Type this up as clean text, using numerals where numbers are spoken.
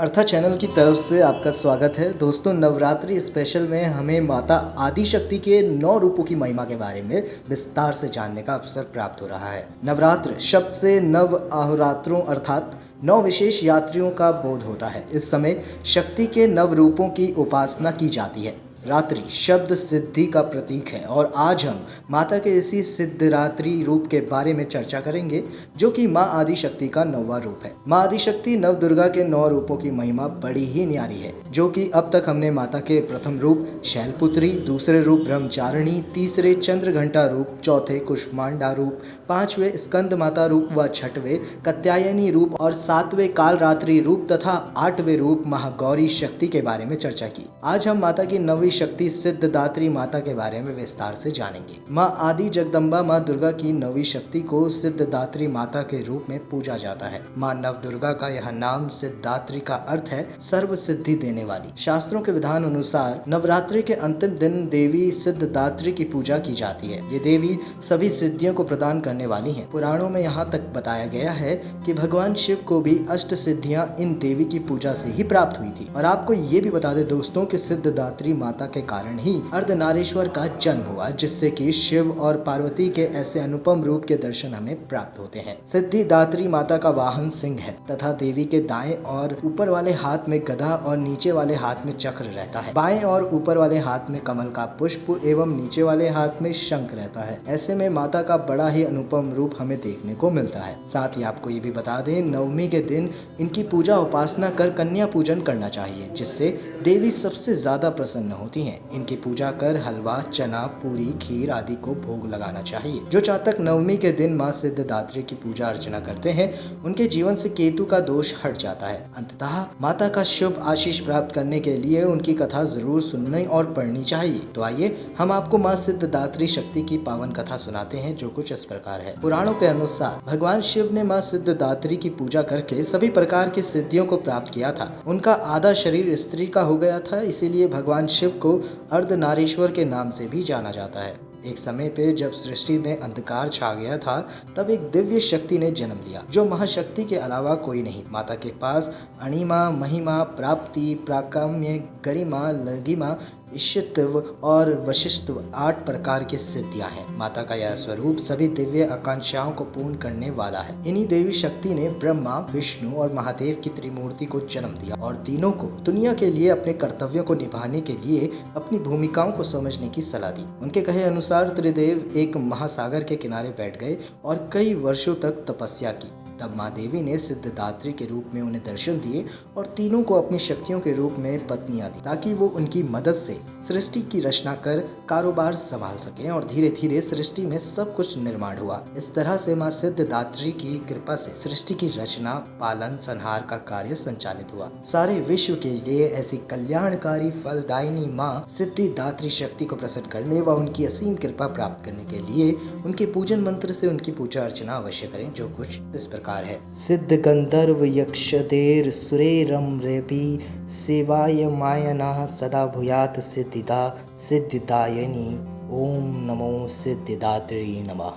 अर्था channel की तरफ से आपका स्वागत है। दोस्तों, नवरात्रि स्पेशल में हमें माता आदिशक्ति के 9 रूपों की महिमा के बारे में विस्तार से जानने का अवसर प्राप्त हो रहा है। नवरात्र शब्द से नव अहोरात्रों अर्थात 9 विशेष यात्रियों का बोध होता है। इस समय शक्ति के नव रूपों की उपासना की जाती है। रात्रि शब्द सिद्धि का प्रतीक है और आज हम माता के इसी सिद्धरात्रि रूप के बारे में चर्चा करेंगे, जो कि माँ आदिशक्ति का 9वां रूप है। माँ आदिशक्ति नव दुर्गा के 9 रूपों की महिमा बड़ी ही न्यारी है, जो कि अब तक हमने माता के प्रथम रूप शैलपुत्री, दूसरे रूप ब्रह्मचारिणी, तीसरे चंद्रघंटा रूप, चौथे कुष्मांडा रूप, 5वें स्कंद माता रूप व 6वें कात्यायनी रूप और 7वें कालरात्रि रूप तथा 8वें रूप महागौरी शक्ति के बारे में चर्चा की। आज हम माता की 9वीं शक्ति सिद्धदात्री माता के बारे में विस्तार से जानेंगे। माँ आदि जगदम्बा माँ दुर्गा की 9वीं शक्ति को सिद्धदात्री माता के रूप में पूजा जाता है। माँ नव दुर्गा का यह नाम सिद्धदात्री का अर्थ है सर्व सिद्धि देने वाली। शास्त्रों के विधान अनुसार नवरात्रि के अंतिम दिन देवी सिद्धदात्री की पूजा की जाती है। ये देवी सभी सिद्धियों को प्रदान करने वाली है। पुराणों में यहाँ तक बताया गया है कि भगवान शिव को भी अष्ट सिद्धियां इन देवी की पूजा से ही प्राप्त हुई थी। और आपको ये भी बता दें दोस्तों कि सिद्धदात्री माता के कारण ही अर्धनारीश्वर का जन्म हुआ, जिससे कि शिव और पार्वती के ऐसे अनुपम रूप के दर्शन हमें प्राप्त होते हैं। सिद्धिदात्री माता का वाहन सिंह है तथा देवी के दाएं और ऊपर वाले हाथ में गदा और नीचे वाले हाथ में चक्र रहता है। बाएं और ऊपर वाले हाथ में कमल का पुष्प एवं नीचे वाले हाथ में शंख रहता है। ऐसे में माता का बड़ा ही अनुपम रूप हमें देखने को मिलता है। साथ ही आपको ये भी बता दें, नवमी के दिन इनकी पूजा उपासना कर कन्या पूजन करना चाहिए, जिससे देवी सबसे ज्यादा प्रसन्न होती हैं। इनकी पूजा कर हलवा, चना, पूरी, खीर आदि को भोग लगाना चाहिए। जो जातक नवमी के दिन माँ सिद्धदात्री की पूजा अर्चना करते हैं, उनके जीवन से केतु का दोष हट जाता है। अंततः माता का शुभ आशीष प्राप्त करने के लिए उनकी कथा जरूर सुननी और पढ़नी चाहिए। तो आइए हम आपको माँ सिद्धदात्री शक्ति की पावन कथा सुनाते हैं, जो कुछ इस प्रकार है। पुराणों के अनुसार भगवान शिव ने माँ सिद्धदात्री की पूजा करके सभी प्रकार की सिद्धियों को प्राप्त किया था। उनका आधा शरीर स्त्री का हो गया था, इसीलिए भगवान शिव को अर्धनारीश्वर के नाम से भी जाना जाता है। एक समय पे जब सृष्टि में अंधकार छा गया था, तब एक दिव्य शक्ति ने जन्म लिया, जो महाशक्ति के अलावा कोई नहीं। माता के पास अणिमा, महिमा, प्राप्ति, प्राकाम्य, गरिमा, लघिमा, ईशित्व और वशिष्ठत्व 8 प्रकार की सिद्धियां हैं। माता का यह स्वरूप सभी दिव्य आकांक्षाओं को पूर्ण करने वाला है। इन्हीं देवी शक्ति ने ब्रह्मा, विष्णु और महादेव की त्रिमूर्ति को जन्म दिया और तीनों को दुनिया के लिए अपने कर्तव्यों को निभाने के लिए अपनी भूमिकाओं को समझने की सलाह दी। उनके कहे अनुसार त्रिदेव एक महासागर के किनारे बैठ गए और कई वर्षों तक तपस्या की। तब माँ देवी ने सिद्धदात्री के रूप में उन्हें दर्शन दिए और तीनों को अपनी शक्तियों के रूप में पत्नियां दी, ताकि वो उनकी मदद से सृष्टि की रचना कर कारोबार संभाल सकें। और धीरे धीरे सृष्टि में सब कुछ निर्माण हुआ। इस तरह से माँ सिद्धदात्री की कृपा से सृष्टि की रचना, पालन, संहार का कार्य संचालित हुआ। सारे विश्व के लिए ऐसी कल्याणकारी फलदायिनी माँ सिद्धिदात्री शक्ति को प्रसन्न करने व उनकी असीम कृपा प्राप्त करने के लिए उनके पूजन मंत्र से उनकी पूजा अर्चना अवश्य करें, जो कुछ इस प्रकार है। सिद्ध गंधर्व यक्षदेर सुरेरम रेपी सेवाय मायना सदा भूयात सिद्धिदा सिद्धिदायिनी। ओम नमो सिद्धिदात्री नमः।